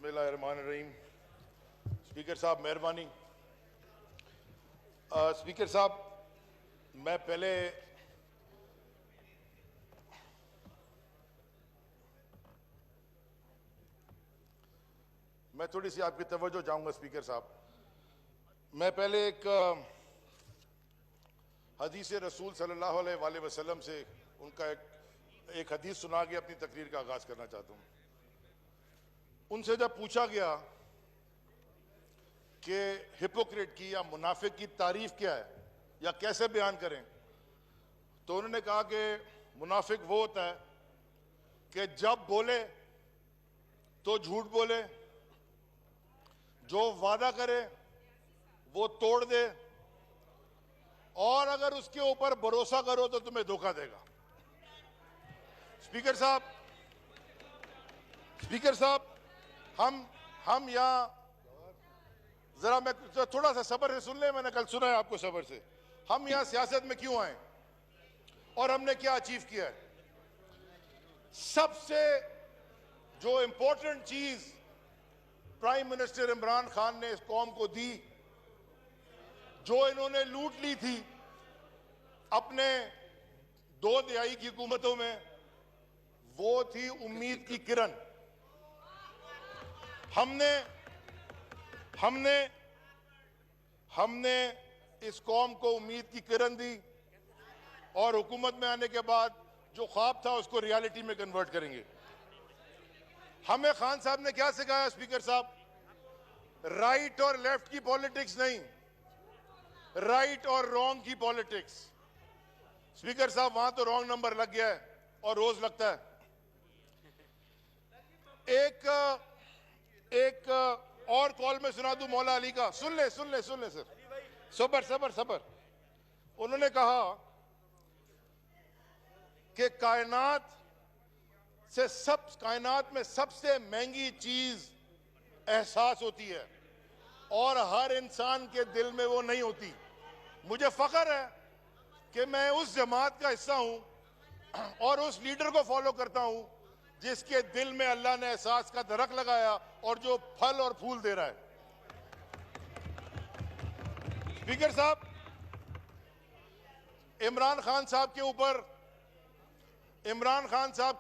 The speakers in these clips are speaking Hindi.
बिस्मिल्लाहिर्रहमानिर्रहीम। स्पीकर साहब मेहरबानी। स्पीकर साहब मैं थोड़ी सी आपकी तवज्जो चाहूँगा। स्पीकर साहब मैं पहले एक हदीस रसूल सल्लल्लाहु अलैहि वसल्लम से उनका एक हदीस सुना के अपनी तकरीर का आगाज़ करना चाहता हूँ। उनसे जब पूछा गया कि हिपोक्रेट की या मुनाफिक की तारीफ क्या है या कैसे बयान करें, तो उन्होंने कहा कि मुनाफिक वो होता है कि जब बोले तो झूठ बोले, जो वादा करे वो तोड़ दे, और अगर उसके ऊपर भरोसा करो तो तुम्हें धोखा देगा। स्पीकर साहब हम यहाँ जरा मैं थोड़ा सा सब्र से सुन ले। मैंने कल सुना है आपको सब्र से। हम यहाँ सियासत में क्यों आए और हमने क्या अचीव किया है? सबसे जो इंपॉर्टेंट चीज प्राइम मिनिस्टर इमरान खान ने इस कौम को दी, जो इन्होंने लूट ली थी अपने 2 तिहाई की हुकूमतों में, वो थी उम्मीद की किरण। हमने इस कौम को उम्मीद की किरण दी और हुकूमत में आने के बाद जो ख्वाब था उसको रियलिटी में कन्वर्ट करेंगे। हमें खान साहब ने क्या सिखाया? स्पीकर साहब, राइट और लेफ्ट की पॉलिटिक्स नहीं, राइट और रॉन्ग की पॉलिटिक्स। स्पीकर साहब वहां तो रॉन्ग नंबर लग गया है और रोज लगता है। एक और कॉल में सुना दूं मौला अली का। सुन ले सर, सबर। उन्होंने कहा कि कायनात में सबसे महंगी चीज एहसास होती है और हर इंसान के दिल में वो नहीं होती। मुझे फख्र है कि मैं उस जमात का हिस्सा हूं और उस लीडर को फॉलो करता हूं जिसके दिल में अल्लाह ने एहसास का दरख्त लगाया और जो फल और फूल दे रहा है। स्पीकर साहब, इमरान खान साहब के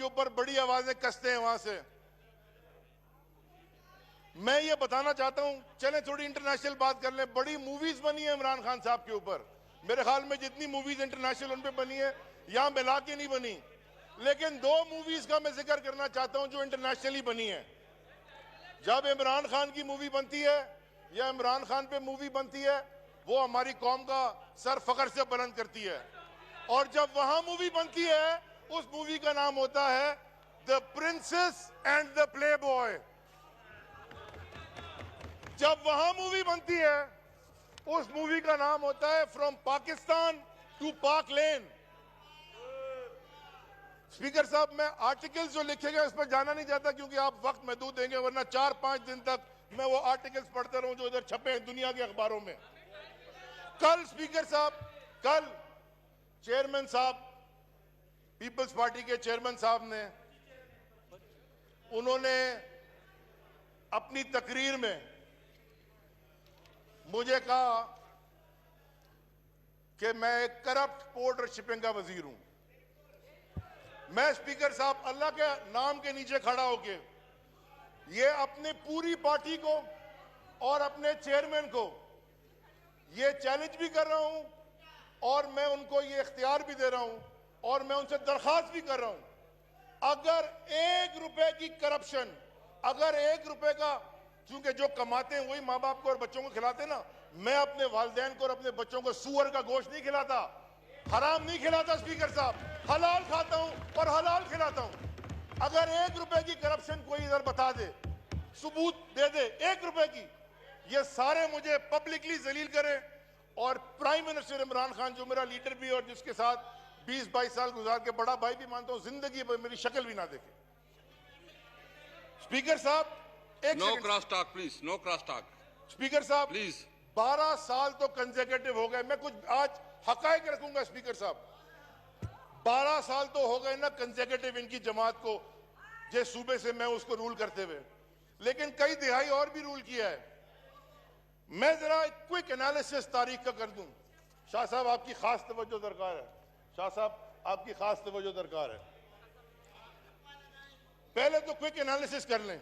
ऊपर बड़ी आवाजें कसते हैं वहां से। मैं ये बताना चाहता हूं, चलें थोड़ी इंटरनेशनल बात कर लें। बड़ी मूवीज बनी है इमरान खान साहब के ऊपर। मेरे ख्याल में जितनी मूवीज इंटरनेशनल उन पे बनी है यहां मिला के नहीं बनी, लेकिन 2 मूवीज का मैं जिक्र करना चाहता हूं जो इंटरनेशनली बनी है। जब इमरान खान की मूवी बनती है या इमरान खान पे मूवी बनती है, वो हमारी कौम का सर फख्र से बुलंद करती है। और जब वहां मूवी बनती है, उस मूवी का नाम होता है the princess and the play boy. जब वहां मूवी बनती है, उस मूवी का नाम होता है फ्रॉम पाकिस्तान टू पाक लेन। स्पीकर साहब, मैं आर्टिकल्स जो लिखे गए उस पर जाना नहीं चाहता क्योंकि आप वक्त महदूद देंगे, वरना 4-5 दिन तक मैं वो आर्टिकल्स पढ़ते रहूं जो इधर छपे हैं दुनिया के अखबारों में। कल स्पीकर साहब, कल चेयरमैन साहब, पीपल्स पार्टी के चेयरमैन साहब ने, उन्होंने अपनी तकरीर में मुझे कहा कि मैं एक करप्ट पोर्ट और शिपिंग का वजीर हूं। मैं स्पीकर साहब अल्लाह के नाम के नीचे खड़ा होके ये अपनी पूरी पार्टी को और अपने चेयरमैन को ये चैलेंज भी कर रहा हूं और मैं उनको ये इख्तियार भी दे रहा हूं और मैं उनसे दरखास्त भी कर रहा हूं, अगर 1 रुपए की करप्शन, अगर 1 रुपए का, क्योंकि जो कमाते हैं वही माँ बाप को और बच्चों को खिलाते ना। मैं अपने वालिदैन को और अपने बच्चों को सूअर का गोश्त नहीं खिलाता, हराम नहीं खिलाता स्पीकर साहब, हलाल खाता हूं और हलाल खिलाता हूं। अगर 1 रुपए की करप्शन कोई इधर बता दे, सबूत दे दे 1 रुपए की, ये सारे मुझे पब्लिकली जलील करें। और प्राइम मिनिस्टर इमरान खान जो मेरा लीडर भी और जिसके साथ 20-22 साल गुजार के बड़ा भाई भी मानता हूं, जिंदगी में मेरी शक्ल भी ना देखे। स्पीकर साहब, no cross talk please, no cross talk. Speaker साहब प्लीज, 12 साल तो कंसेक्यूटिव हो गए। मैं कुछ आज हकायक रखूंगा स्पीकर साहब। 12 साल तो हो गए ना कंसेक्यूटिव इनकी जमात को, जिस सूबे से मैं उसको रूल करते हुए। लेकिन कई दिहाई और भी रूल किया है। मैं जरा एक क्विक एनालिसिस तारीख का कर दूं। शाह साहब आपकी खास तवज्जो दरकार है। शाह साहब आपकी खास तवज्जो दरकार है। पहले तो क्विक एनालिसिस कर लें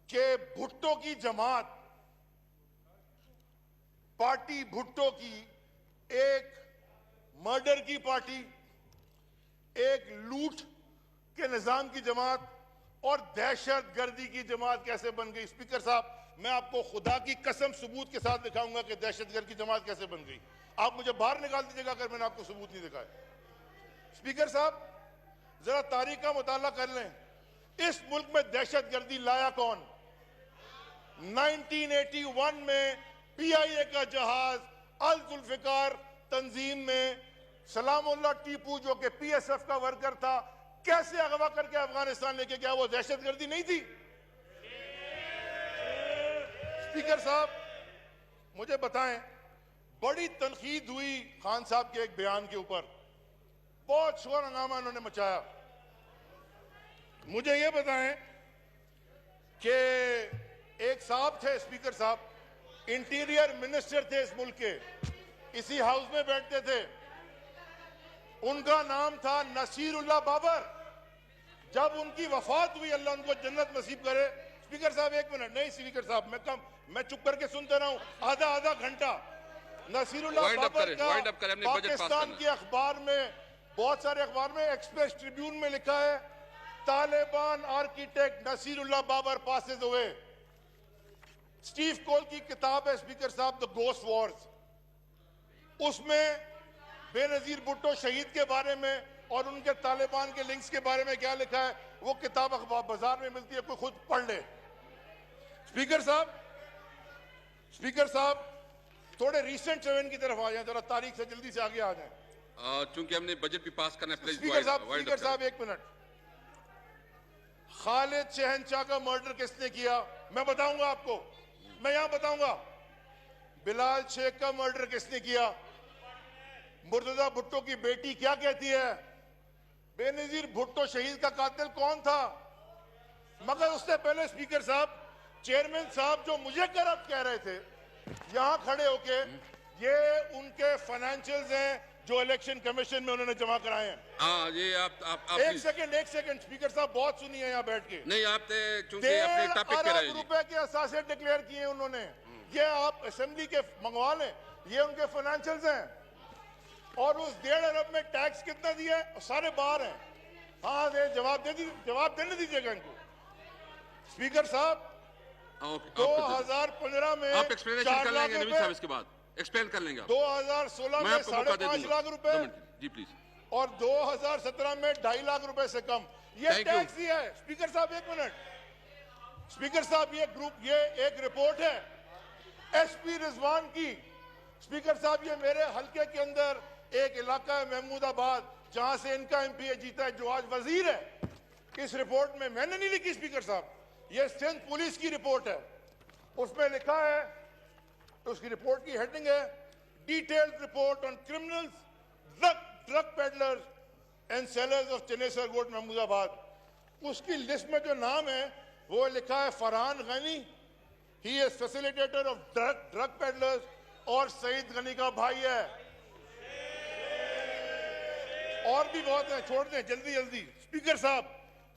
कि भुट्टो की जमात, पार्टी भुट्टो की एक मर्डर की पार्टी, एक लूट के निजाम की जमात और दहशत गर्दी की जमात कैसे बन गई। स्पीकर साहब, मैं आपको खुदा की कसम सबूत के साथ दिखाऊंगा कि दहशतगर्द की जमात कैसे बन गई। आप मुझे बाहर निकाल दीजिएगा अगर मैंने आपको सबूत नहीं दिखाया। स्पीकर साहब, जरा तारीख का मुताला कर लें। इस मुल्क में दहशतगर्दी लाया कौन? 1981 में PIA का जहाज अल जुल्फिकार तंजीम में सलामुल्लाह टीपू, जो कि PSF का वर्कर था, कैसे अगवा करके अफगानिस्तान लेके गया? वो दहशतगर्दी नहीं थी? स्पीकर साहब, मुझे बताएं, बड़ी तनकीद हुई खान साहब के एक बयान के ऊपर, बहुत शोर हंगामा उन्होंने मचाया। मुझे ये बताएं कि एक साहब थे, स्पीकर साहब, इंटीरियर मिनिस्टर थे इस मुल्क के, इसी हाउस में बैठते थे, उनका नाम था नसीरुल्लाह बाबर। जब उनकी वफात हुई, अल्लाह उनको जन्नत नसीब करे। स्पीकर साहब एक मिनट, नहीं स्पीकर साहब, मैं चुप करके सुनता रहा हूं आधा घंटा। नसीरुल्लाह बाबर का पाकिस्तान के अखबार में, बहुत सारे अखबार में, एक्सप्रेस ट्रिब्यून में लिखा है, Taliban architect Nasirullah Babar passes away. Steve Coll की किताब है स्पीकर साहब, द गोस्ट वॉर्स, उसमें बेनजीर भुट्टो शहीद के बारे में और उनके तालिबान के लिंक्स के बारे में क्या लिखा है, वो किताब अखबार बाजार में मिलती है, कोई खुद पढ़ ले। स्पीकर साहब, थोड़े रिसेंट इवेंट की तरफ आ जाए, जरा तारीख से जल्दी से आगे आ जाए। चूंकि हमने बजट भी पास करना है, प्लीज स्पीकर साहब एक मिनट। खालिद शहनशाह का मर्डर किसने किया? मैं बताऊंगा आपको, मैं यहां बताऊंगा। बिलाल शेख का मर्डर किसने किया? मुर्तजा भुट्टो की बेटी क्या कहती है? बेनजीर भुट्टो शहीद का कातिल कौन था? मगर उससे पहले स्पीकर साहब, चेयरमैन साहब जो मुझे करप्ट कह रहे थे यहां खड़े होके, ये उनके फाइनेंशियल्स हैं जो इलेक्शन कमीशन में उन्होंने जमा कराए हैं। ये आप एक सेकंड स्पीकर साहब, बहुत सुनिए यहाँ बैठ के। नहीं, आप चूंकि अपने टॉपिक पे रहे। रुपए के असासे डिक्लेयर किए उन्होंने, ये आप असेंबली के मंगवा लें, ये उनके फाइनेंशियल्स हैं। और उस 1.5 अरब में टैक्स कितना दिया है? सारे बाहर हैं। हाँ, जवाब देने दीजिएगा इनको। स्पीकर साहब, 2015 में आप एक्सप्लेनेशन कर लेंगे नबी साहब, इसके बाद एक्सप्लेन कर लेंगे। 2016 में 5.5 लाख रुपए जी प्लीज, और 2017 में 2.5 लाख रुपए से कम ये टैक्स दिया है। स्पीकर साहब एक मिनट, स्पीकर साहब, ये एक रिपोर्ट है SP रिजवान की। स्पीकर साहब, ये मेरे हलके के अंदर एक इलाका है महमूदाबाद, जहां से इनका MP जीता है, जो आज वजीर है। इस रिपोर्ट में मैंने नहीं लिखी स्पीकर साहब, ये सिंध पुलिस की रिपोर्ट है। उसमें लिखा है, उसकी रिपोर्ट की हेडिंग है detailed report on criminals, drug peddlers and sellers of Chanesar Goth Mahmudabad. उसकी लिस्ट में जो नाम है वो लिखा है Farhan Gani, he is facilitator of drug peddlers, और सईद गनी का भाई है। और भी बहुत है, छोड़ दें जल्दी। स्पीकर साहब,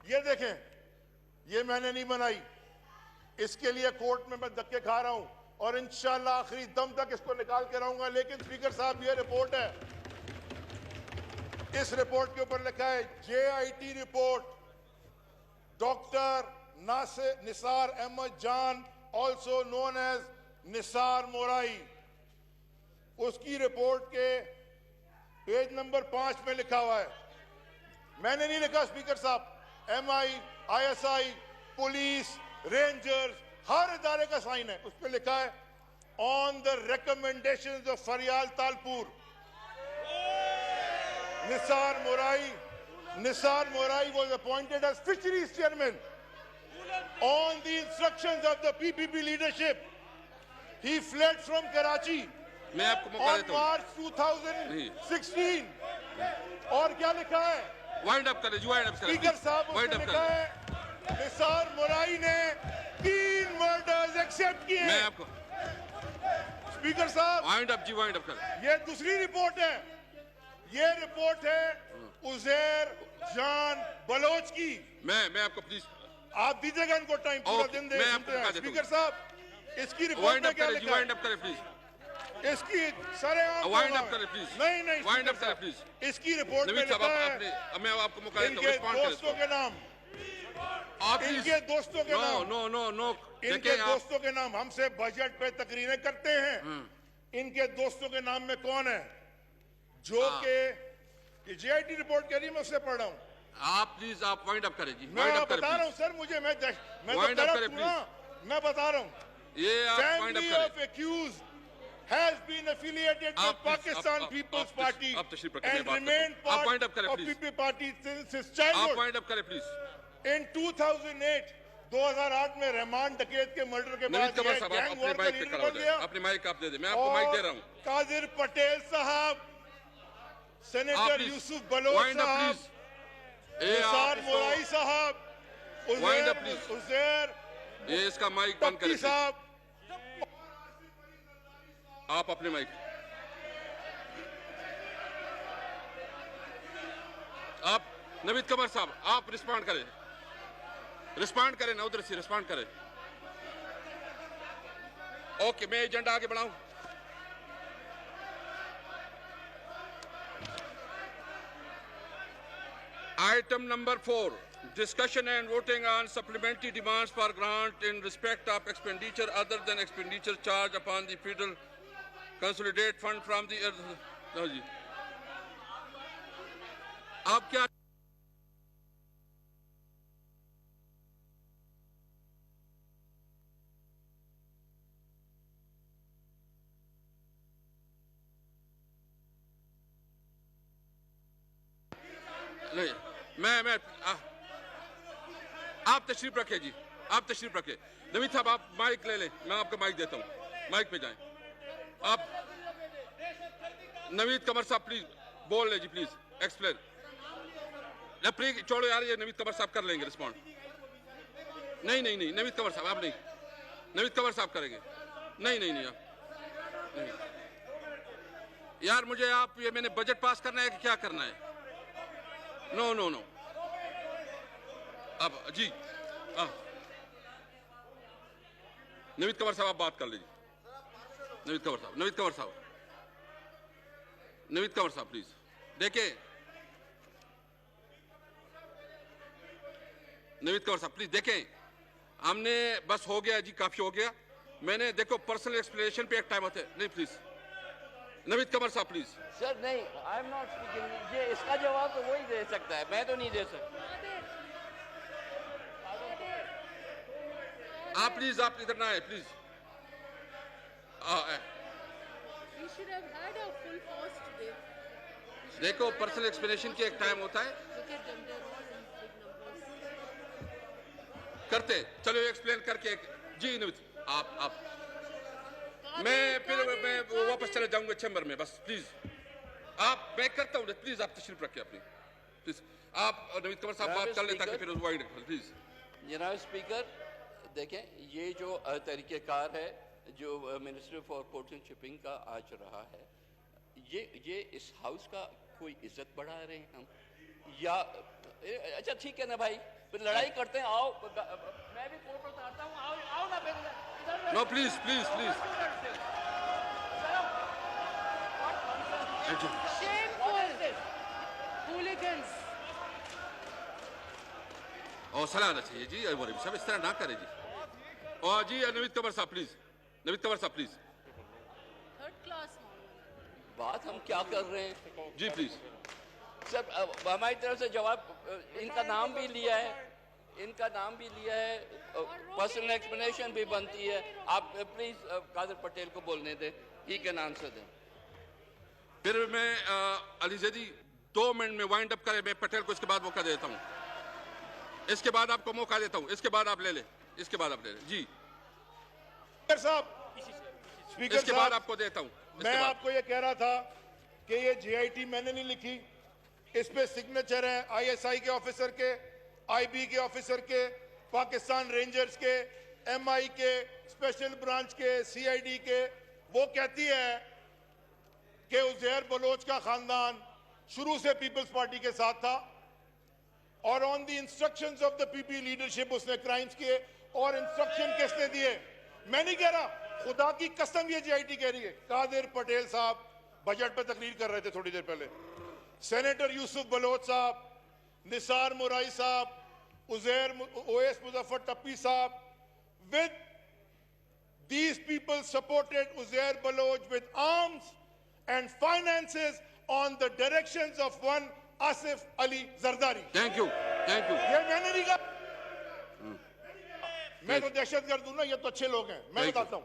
ये देखें, ये मैंने नहीं बनाई, इसके लिए कोर्ट में मैं धक्के खा रहा हूं और इंशाल्लाह आखिरी दम तक इसको निकाल के रहूंगा। लेकिन स्पीकर साहब, ये रिपोर्ट है, इस रिपोर्ट के ऊपर लिखा है JIT report, doctor Nisar Ahmed Jan, also known as Nisar Morai, उसकी रिपोर्ट के पेज नंबर 5 में लिखा हुआ है, मैंने नहीं लिखा स्पीकर साहब, MI, ISI, पुलिस, रेंजर्स, हर इदारे का साइन है। उस पर लिखा है on the recommendations of Fariyal Talpur, Nisar Morai was appointed as fisheries chairman on the instructions of the PPP leadership. He fled from Karachi on March 2016. और क्या लिखा है? वाइंड अप करें, स्पीकर साहब, उसमें लिखा है निसार मुराई ने 3 मर्डर्स एक्सेप्ट किए मैं हैं। आपको स्पीकर साहब, वाइंड अप जी, वाइंड अप कर। ये दूसरी रिपोर्ट है। ये रिपोर्ट है उजैर जान बलोच की। मैं आपको प्लीज आप दीजिएगा इनको टाइम, पूरा ओके, दिन दे मैं आपको सुनते हैं। बता देता हूं। स्पीकर साहब, इसकी रिपोर्ट वाइंड में अप क्या करें जी, लिखा है? वाइंड अप करें प्लीज, इसकी सारे वाइंड अप करें प्लीज, नहीं नहीं वाइंड स्पीकर अप करें साहब, प्लीज। इसकी रिपोर्ट में नवीद साहब लिखा आपने, है मैं आपको मौका देता हूं, इनके रिस्पॉन्ड दोस्तों करें। के नाम, आप इनके दोस्तों के नो नाम, नो नो नो, इनके देखिए आप दोस्तों के नाम हमसे बजट पे तकरीरें करते हैं। इनके दोस्तों के नाम में कौन है जो के ये जेआईटी रिपोर्ट कह रही है, मैं उससे पढ़ रहा हूं। प्लीज आप वाइंड अप करें जी, मैं वाइंड अप बता रहा करें हूं सर, मुझे मैं तो Wind up तरफ करें, हूं ना, मैं बता रहा हूं। प्लीज। ये आप वाइंड अप Family करें। of accused has been affiliated with आप please, Pakistan आप People's तशरीफ Party आप तशरीफ रखें, मैं and बात करता remained हूं। आप wind part up करें, of please। PP Party since his आप childhood. वाइंड अप करें प्लीज। In 2008 में रहमान डकैत के मर्डर के नवीद बाद कमर ये साहब, गैंग अपने वॉर का माइक पे लीडर खड़ा हो बन जाए, गया। अपने माइक आप दे दें, मैं आपको माइक दे रहा हूं। कादिर पटेल साहब, senator please, Yusuf Baloch wind up साहब, प्लीज। ये निसार आप मोराई साहब, Wind up, please। उजैर ये इसका माइक बंद टप्पी करें please। साहब, आप अपने माइक, आप नवीद कमर साहब, आप रिस्पॉन्ड करें, रिस्पॉन्ड करें ना, उधर से रिस्पॉन्ड करें। ओके, मैं एजेंडा आगे बढ़ाऊं। Item number 4, discussion and voting on supplementary demands for grant in respect of expenditure other than expenditure charged upon the Federal Consolidated Fund from the लो जी, आप क्या नहीं, मैं आप तशरीफ रखे जी, आप तशरीफ रखे। नवीद साहब, आप माइक ले लें, मैं आपको माइक देता हूं, माइक पे जाएं। आप नवीद कमर साहब प्लीज बोल ले जी, प्लीज एक्सप्लेन। प्लीज छोड़ो यार, ये नवीद कमर साहब कर लेंगे रिस्पॉन्ड। नहीं नहीं नहीं, नवीद कमर साहब आप नहीं, नवीद कमर साहब करेंगे। नहीं नहीं नहीं, आप नहीं। यार मुझे आप, ये मैंने बजट पास करना है कि क्या करना है? नो नो नो, अब जी नवीद कमर साहब आप बात कर लीजिए। नवीद कमर साहब, नवीद कमर साहब, नवीद कमर साहब प्लीज देखें। नवीद कमर साहब प्लीज देखें, हमने बस हो गया जी, काफी हो गया। मैंने देखो पर्सनल एक्सप्लेनेशन पे एक टाइम होता है। नहीं प्लीज, नवीद कमर साहब प्लीज। सर नहीं, आई एम नॉट स्पीकिंग। ये इसका जवाब तो वही दे सकता है, मैं तो नहीं दे सकता। आप प्लीज, आप इधर ना आए please. We should have had a full force today. देखो पर्सनल एक्सप्लेनेशन की एक टाइम होता है, Look at them, they're all in big numbers. करते चलो एक्सप्लेन करके जी। नवीद आप मैं फिर मैं वापस चले जाऊंगा चैम्बर में, बस प्लीज आप, मैं करता हूँ, प्लीज आप तशरीफ रखिए अपनी, प्लीज आप नवीद कमर साहब बात कर लें ताकि फिर वाइड प्लीज। जनाब स्पीकर, देखें ये जो तरीक़ेकार है जो ministry for ports and shipping का आज रहा है, ये इस हाउस का कोई इज्जत बढ़ा रहे हैं हम, या अच्छा ठीक है ना भाई, फिर लड़ाई करते हैं। आओ, मैं भी कोर्ट उतारता हूँ, आओ ना फिर। No please please please. Shameful! Hooligans! हौसला आना चाहिए जी, सब इस तरह ना करें जी। और जी नवीद कमर साहब प्लीज, नवीद कमर साहब प्लीज। Third class monument. बात हम क्या कर रहे हैं जी प्लीज। सर, हमारी तरफ से जवाब, इनका नाम भी लिया है, इनका नाम भी लिया है, पर्सनल एक्सप्लेनेशन भी बनती है। आप प्लीज कादिर पटेल को बोलने दें, ही कैन आंसर दें। फिर मैं अली जैदी 2 मिनट में वाइंड अप करें, मैं पटेल को इसके बाद मौका देता हूँ, इसके बाद आपको मौका देता हूँ, इसके बाद आप ले लें, इसके बाद आप ले लें जी। स्पीकर साहब, स्पीकर इसके बाद साहब, आपको देता हूँ। मैं आपको ये कह रहा था कि ये जेआईटी मैंने नहीं लिखी, इस पे सिग्नेचर है आईएसआई के ऑफिसर के, आईबी के ऑफिसर के, पाकिस्तान रेंजर्स के, MI के, स्पेशल ब्रांच के, CID के, वो कहती है कि उज़ैर बलोच का खानदान शुरू से पीपल्स पार्टी के साथ था और on the instructions of the PP leadership उसने क्राइम्स किए। और इंस्ट्रक्शन किसने दिए? मैं नहीं कह रहा, खुदा की कसम ये JIT कह रही है। कादिर पटेल साहब बजट पे तकरीर कर रहे थे थोड़ी देर पहले, सेनेटर यूसुफ बलोच साहब, निसार मुराई साहब, ओएस मुजफ्फर टप्पी साहब, with these people supported Uzair Baloch with arms and finances on the directions of one Asif Ali Zardari. Thank you, thank you. ये मैंने नहीं कहा, मैं तो दहशतगर्द हूं ना, ये तो अच्छे लोग हैं। मैं बताता हूं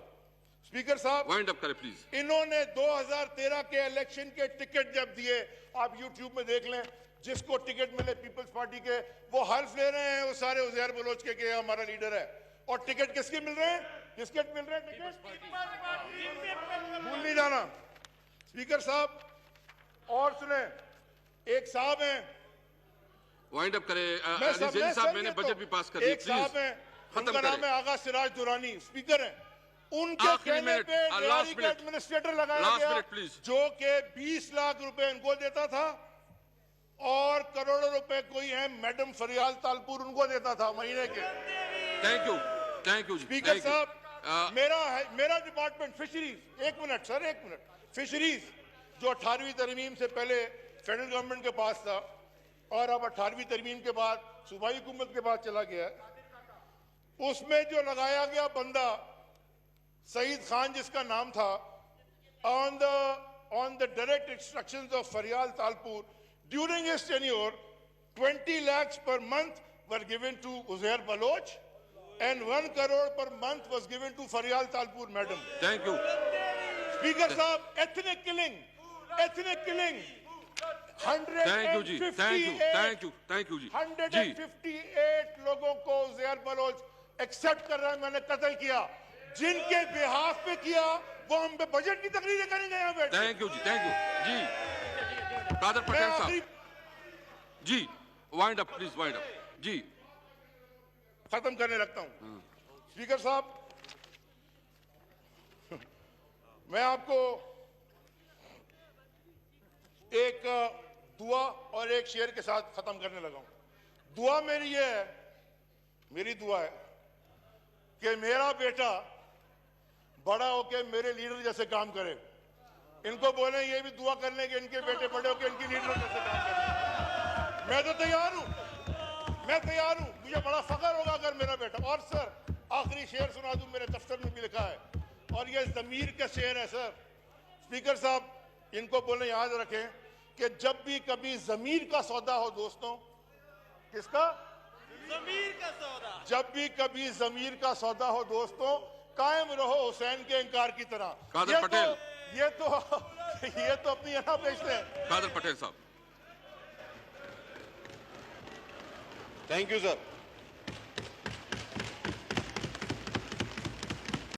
स्पीकर साहब, वाइंड अप करें प्लीज। इन्होंने 2013 के इलेक्शन के टिकट जब दिए, आप YouTube में देख लें, जिसको टिकट मिले पीपल्स पार्टी के, वो हल्फ ले रहे हैं वो सारे उज़ैर बलोच के कि हमारा लीडर है। और टिकट किसके मिल रहे हैं? टिकट मिल रहे हैं, टिकट भूल नहीं जाना स्पीकर साहब। और सुने, एक साहब हैं, वाइंड अप करें। मैं अली साहब, मैंने बजट भी पास कर दिया, एक साहब हैं, खत्म उनका नाम करें। है आगा सिराज दुरानी, स्पीकर हैं। उनके आखिरी कहने मिनट, पे लास्ट तैयारी का मिनट, एडमिनिस्ट्रेटर लगाया लास्ट गया, मिनट प्लीज। जो कि 20 लाख रुपए उनको देता था और करोड़ों रुपए कोई है मैडम फरियाल तालपुर उनको देता था महीने के। Thank you, thank you speaker साहब, मेरा डिपार्टमेंट फिशरीज, एक मिनट सर, एक मिनट, फिशरीज जो 18वीं तरमीम से पहले फेडरल गवर्नमेंट के पास था और अब 18वीं तरमीम के बाद सूबाई हुकूमत के पास चला गया, उसमें जो लगाया गया बंदा सईद खान जिसका नाम था, on the direct instructions of Fariyal Talpur, during his tenure 20 lakhs per month were given to Uzair Baloch and 1 crore per month was given to Farial Talpur madam. Thank you Speaker साहब, ethnic killing, 158 जी, थैंक यू जी। 158 लोगों को उज़ैर बलोच एक्सेप्ट कर रहा है, मैंने कत्ल किया, जिनके बिहाफ पे किया वो हम पे बजट की तकरीरें करेंगे यहाँ बैठ। थैंक यू जी। कादर पटेल साहब जी, wind up please, wind up जी। खत्म करने लगता हूं स्पीकर साहब, मैं आपको एक दुआ और एक शेर के साथ खत्म करने लगा हूं। दुआ मेरी ये है, मेरी दुआ है कि मेरा बेटा बड़ा होके मेरे लीडर जैसे काम करे। इनको बोले ये भी दुआ कर लें कि इनके बेटे बड़े होके इनकी लीडर जैसे काम करें। मैं तो तैयार हूं, मैं तैयार हूं, मुझे बड़ा फख्र होगा अगर मेरा बेटा। और सर आखिरी शेर सुना दूं, मेरे दफ्तर में भी लिखा है और ये ज़मीर का शेर है सर। स्पीकर साहब, इनको बोले याद रखें कि जब भी कभी ज़मीर का सौदा हो दोस्तों, किसका? ज़मीर का सौदा। जब भी कभी ज़मीर का सौदा हो दोस्तों, कायम रहो हुसैन के इंकार की तरह। कादर पटेल, ये तो अपनी अना बेचते हैं। कादर पटेल साहब। Thank you sir.